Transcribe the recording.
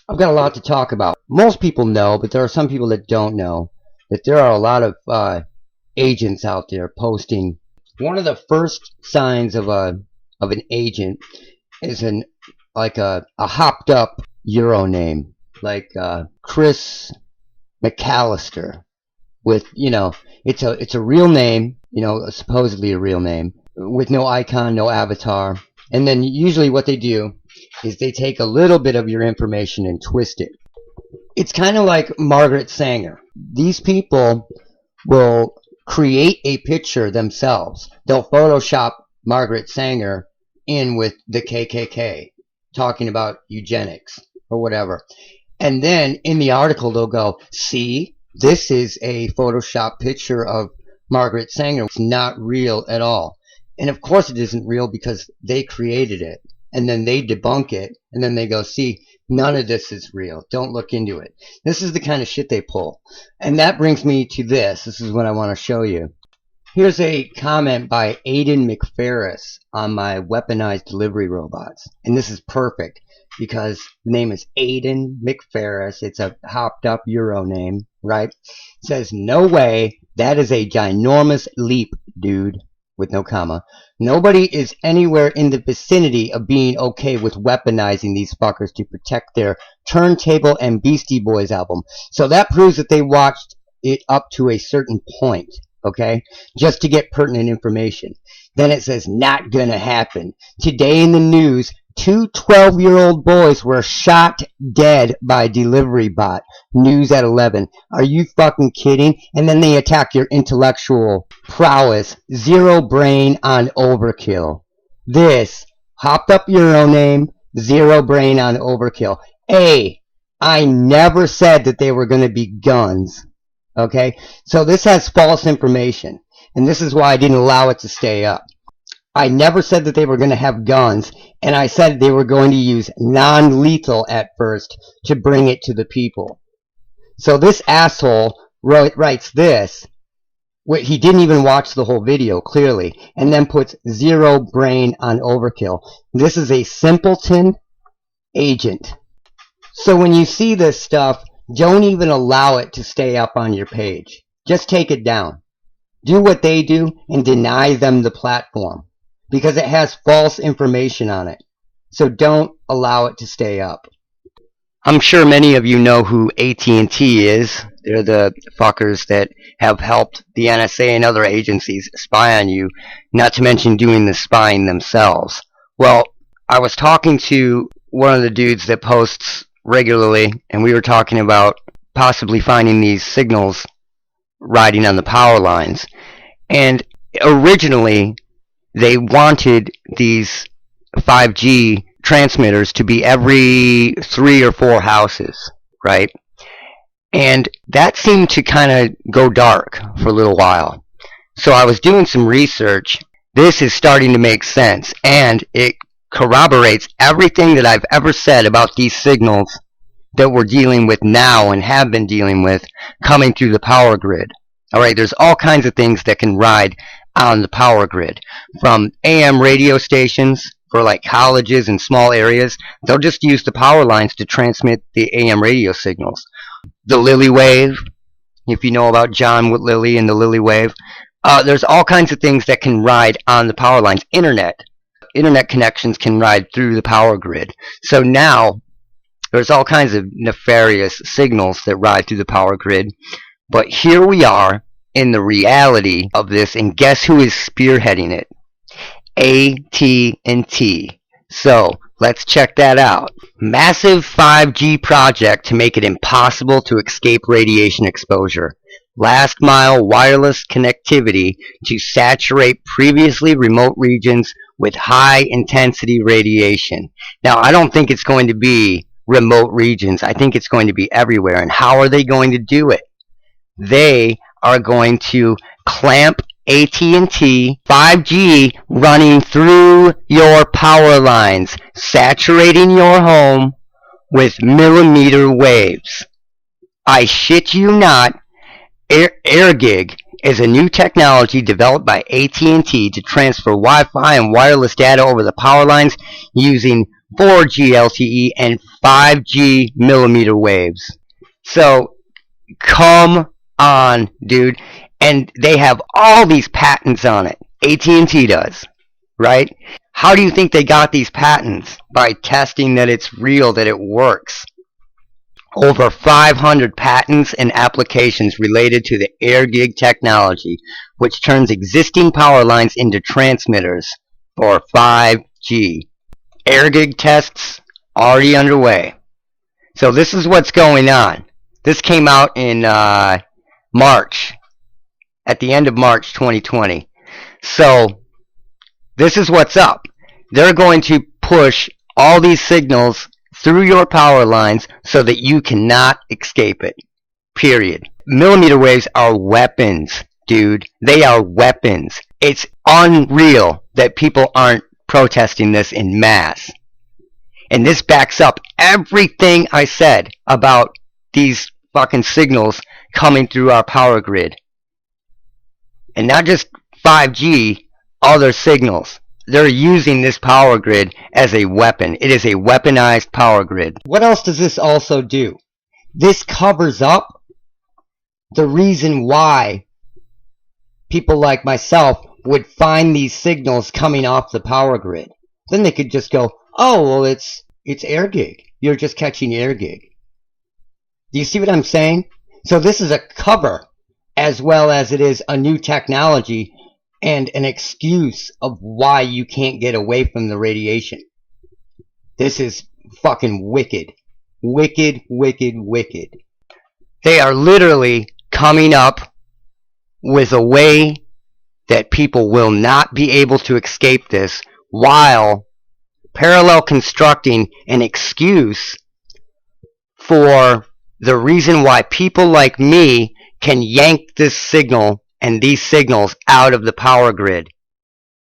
I've got a lot to talk about. Most people know, but there are some people that don't know that there are a lot of agents out there posting. One of the first signs of an agent is a hopped up Euro name, like Chris McAllister, with it's a real name, supposedly a real name, with no icon, no avatar. And then usually what they do is they take a little bit of your information and twist it. It's kind of like Margaret Sanger. These people will create a picture themselves. They'll Photoshop Margaret Sanger in with the KKK, talking about eugenics or whatever. And then in the article they'll go, see, this is a Photoshop picture of Margaret Sanger. It's not real at all. And of course it isn't real because they created it. And then they debunk it. And then they go, see, none of this is real. Don't look into it. This is the kind of shit they pull. And that brings me to this. This is what I want to show you. Here's a comment by Aiden McFerris on my weaponized delivery robots. And this is perfect because the name is Aiden McFerris. It's a hopped up Euro name, right? It says, no way. That is a ginormous leap, dude. With no comma. Nobody is anywhere in the vicinity of being okay with weaponizing these fuckers to protect their Turntable and Beastie Boys album. So that proves that they watched it up to a certain point, okay? Just to get pertinent information. Then it says, not gonna happen. Today in the news, 2 12-year-old boys were shot dead by delivery bot. News at 11. Are you fucking kidding? And then they attack your intellectual prowess. Zero brain on overkill. This hopped up Euro name. Zero brain on overkill. I never said that they were going to be guns. Okay? So this has false information. And this is why I didn't allow it to stay up. I never said that they were going to have guns, and I said they were going to use non-lethal at first to bring it to the people. So this asshole writes this. He didn't even watch the whole video, clearly, and then puts zero brain on overkill. This is a simpleton agent. So when you see this stuff, don't even allow it to stay up on your page. Just take it down. Do what they do and deny them the platform. Because it has false information on it. So don't allow it to stay up. I'm sure many of you know who AT&T is. They're the fuckers that have helped the NSA and other agencies spy on you, not to mention doing the spying themselves. Well, I was talking to one of the dudes that posts regularly, and we were talking about possibly finding these signals riding on the power lines. And originally, they wanted these 5G transmitters to be every 3 or 4 houses, right? And that seemed to kind of go dark for a little while. So I was doing some research. This is starting to make sense, and it corroborates everything that I've ever said about these signals that we're dealing with now and have been dealing with coming through the power grid. All right, there's all kinds of things that can ride on the power grid, from AM radio stations for like colleges and small areas. They'll just use the power lines to transmit the AM radio signals. The Lily Wave, if you know about John with Lily and the Lily Wave, there's all kinds of things that can ride on the power lines. Internet connections can ride through the power grid. So now there's all kinds of nefarious signals that ride through the power grid. But here we are in the reality of this, and guess who is spearheading it? AT&T. So let's check that out. Massive 5G project to make it impossible to escape radiation exposure. Last mile wireless connectivity to saturate previously remote regions with high intensity radiation. Now, I don't think it's going to be remote regions. I think it's going to be everywhere. And how are they going to do it? They are going to clamp AT&T 5G running through your power lines, saturating your home with millimeter waves. I shit you not, AirGig is a new technology developed by AT&T to transfer Wi-Fi and wireless data over the power lines using 4G LTE, and 5G millimeter waves. So, come on, dude. And they have all these patents on it. AT&T does, right? How do you think they got these patents? By testing that it's real, that it works. Over 500 patents and applications related to the AirGig technology, which turns existing power lines into transmitters for 5G. AirGig tests already underway. So this is what's going on. This came out in March, at the end of March 2020. So this is what's up. They're going to push all these signals through your power lines so that you cannot escape it. Period. Millimeter waves are weapons, dude. They are weapons. It's unreal that people aren't protesting this in mass. And this backs up everything I said about these fucking signals coming through our power grid. And not just 5G, other signals. They're using this power grid as a weapon. It is a weaponized power grid. What else does this also do? This covers up the reason why people like myself would find these signals coming off the power grid. Then they could just go, oh, well, it's AirGig. You're just catching AirGig. Do you see what I'm saying? So this is a cover as well as it is a new technology and an excuse of why you can't get away from the radiation. This is fucking wicked. Wicked, wicked, wicked. They are literally coming up with a way that people will not be able to escape this, while parallel constructing an excuse for the reason why people like me can yank this signal and these signals out of the power grid.